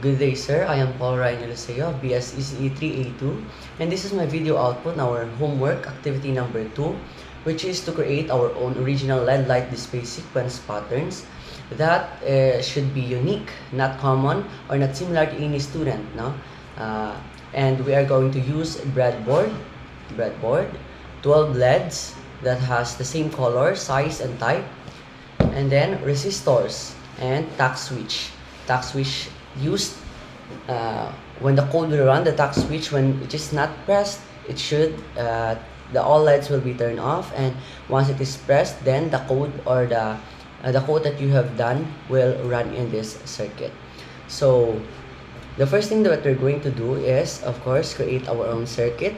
Good day, sir. I am Paul Ryan Eliseo of BSECE-3A2, and this is my video output, our homework activity number 2, which is to create our own original LED light display sequence patterns that should be unique, not common, or not similar to any student. No, and we are going to use breadboard, 12 LEDs that has the same color, size, and type, and then resistors and tack switch used when the code will run the tack switch. When it is not pressed, it should the all lights will be turned off, and once it is pressed, then the code or the code that you have done will run in this circuit. So the first thing that we're going to do is, of course, create our own circuit.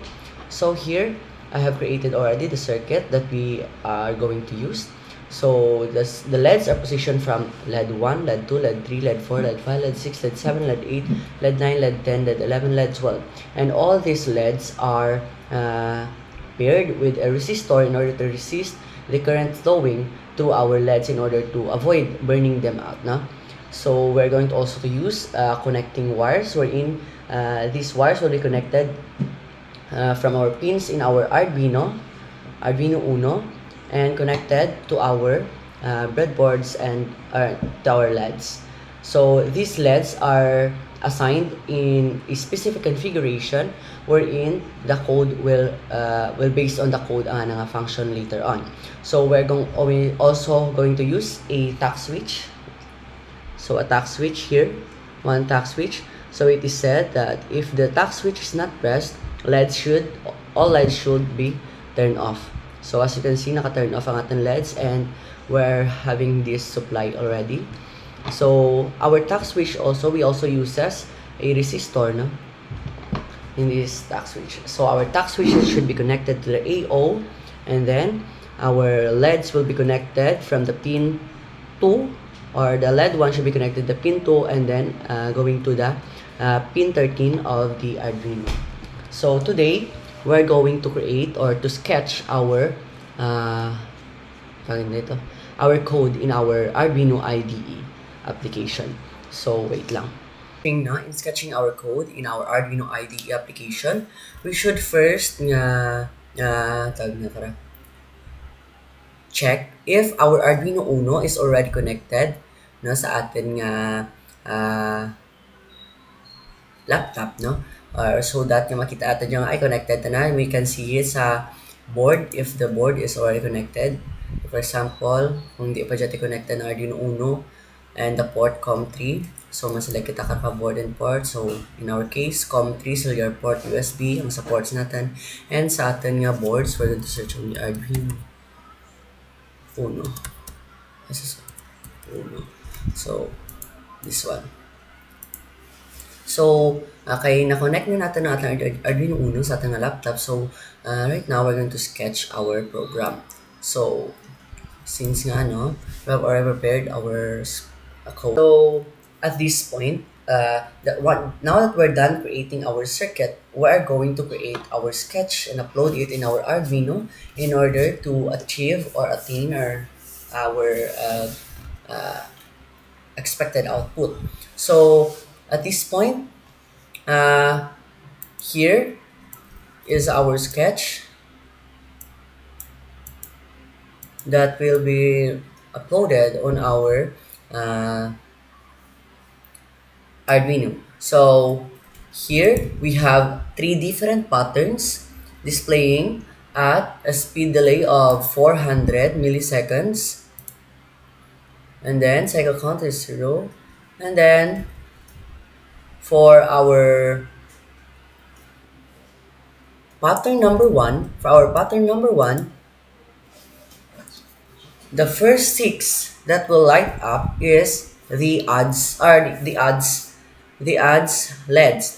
So here I have created already the circuit that we are going to use. So the LEDs are positioned from LED 1, LED 2, LED 3, LED 4, LED 5, LED 6, LED 7, LED 8, LED 9, LED 10, LED 11, LED 12. And all these LEDs are paired with a resistor in order to resist the current flowing through our LEDs in order to avoid burning them out. No? So we're going to also to use connecting wires, wherein these wires will be connected from our pins in our Arduino Uno, and connected to our breadboards and to our LEDs. So these LEDs are assigned in a specific configuration wherein the code will based on the code nga function later on. So we're also going to use a tack switch. So a tack switch here, one tack switch. So it is said that if the tack switch is not pressed, all LEDs should be turned off. So as you can see, naka-turn off ang ating LEDs, and we're having this supply already. So our tack switch we also uses a resistor, no, in this tack switch. So our tack switches should be connected to the AO, and then our LEDs will be connected from the pin 2, or the LED 1 should be connected to the pin 2, and then going to the pin 13 of the Arduino. So today we're going to create or to sketch our our code in our Arduino IDE application. So wait lang. In sketching our code in our Arduino IDE application, we should first check if our Arduino Uno is already connected sa atin laptop, no, or so that makita natin yung ay connected na. We can see it sa board if the board is already connected. For example, kung di pa dyan connected na Arduino Uno and the port COM3, so maselect kita ka board and port. So in our case, COM3 cellular port USB ang sa ports natin, and sa atin nga boards, we're going to search on the Arduino Uno. This is Uno. So this one. So, kay na-connect na natin ang ating Arduino Uno sa ating laptop. So, right now, we're going to sketch our program. So, since we have already prepared our code. So, at this point, now that we're done creating our circuit, we are going to create our sketch and upload it in our Arduino in order to achieve or attain our expected output. So, at this point, here is our sketch that will be uploaded on our Arduino. So here we have 3 different patterns displaying at a speed delay of 400 milliseconds, and then cycle count is 0, and then for our pattern number 1, the first 6 that will light up is the odds LEDs,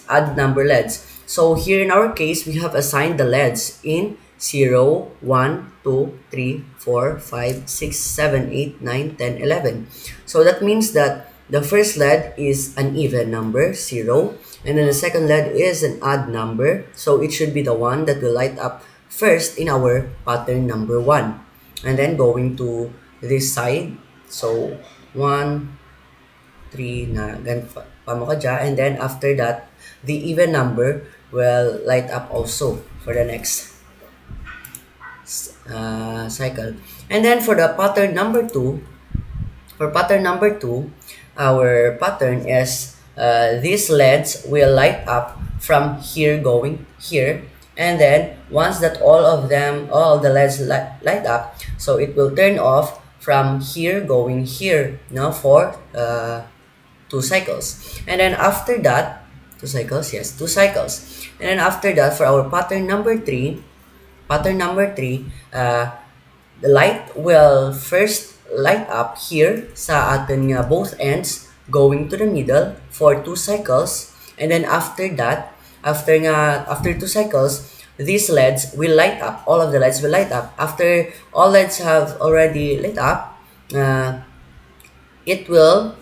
odd number LEDs. So here in our case, we have assigned the LEDs in 0, 1, 2, 3, 4, 5, 6, 7, 8, 9, 10, 11. So that means that the first LED is an even number, 0, and then the second LED is an odd number, so it should be the one that will light up first in our pattern number 1. And then going to this side, so 1, 3 na ganito pa mo ka dyan. And then after that, the even number will light up also for the next cycle. And then for the pattern number 2, for pattern number 2, our pattern is these LEDs will light up from here going here, and then once that all of the LEDs light up, so it will turn off from here going here now for 2 cycles. And then after that, 2 cycles, yes, 2 cycles. And then after that, for our pattern number 3, the light will first light up here sa atin nga both ends going to the middle for 2 cycles, and then after that, after 2 cycles, these LEDs will light up, all of the lights will light up. After all lights have already lit up, it will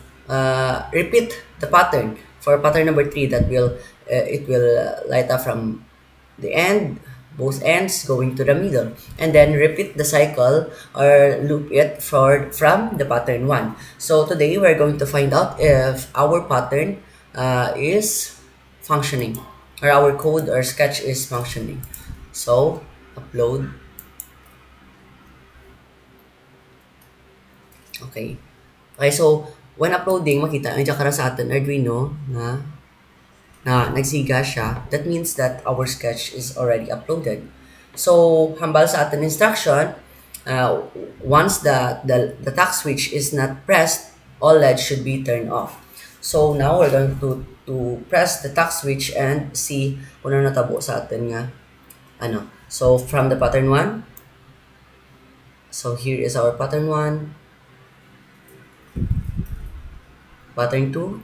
repeat the pattern for pattern number 3, that will it will light up from the end, both ends going to the middle, and then repeat the cycle or loop it from the pattern 1. So today we're going to find out if our pattern is functioning, or our code or sketch is functioning. So upload. Okay. Okay, so when uploading, makita ang ka sa atin Arduino na nagsiga siya. That means that our sketch is already uploaded. So, hambal sa atin instruction, once the task switch is not pressed, all LEDs should be turned off. So, now we're going to press the task switch and see kung ano natabo sa atin nga. So, from the pattern 1, so here is our pattern 1, pattern 2,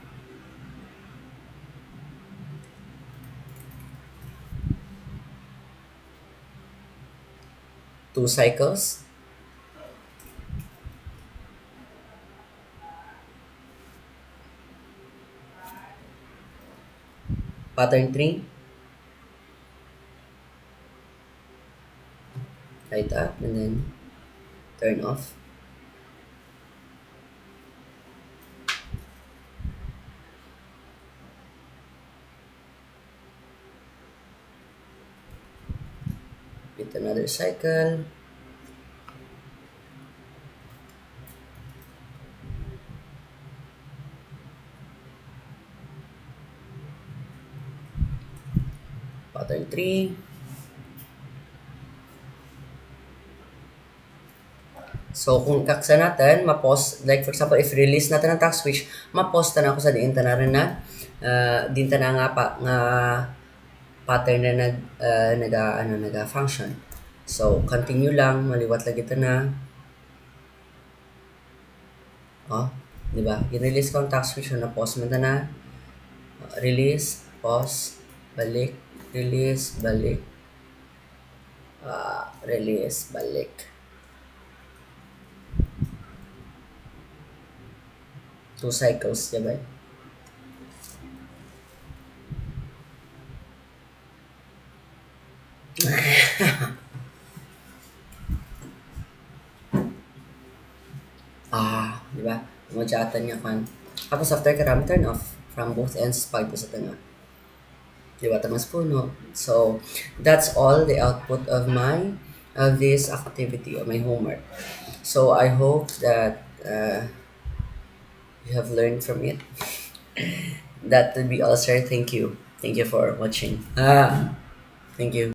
two cycles, pattern 3, light up and then turn off. With another cycle. Pattern 3. So, kung kaksa natin, ma-pause, like for example, if release natin ang task switch, ma-pause na ako sa diin na rin na, dinta na nga pattern na naga-function. So, continue lang, maliwat lagi ito na. Di ba? I-release ko ang task switch, na-pause mo na. Release, pause, balik, release, balik, release, balik. 2 cycles, diba? Diba? Madyatan niya kan. Tapos after karami turn off from both ends pag sa tanga. Diba? Tamas puno. So, that's all the output of this activity, of my homework. So, I hope that you have learned from it. That would be all, sir. Thank you. Thank you for watching. Thank you.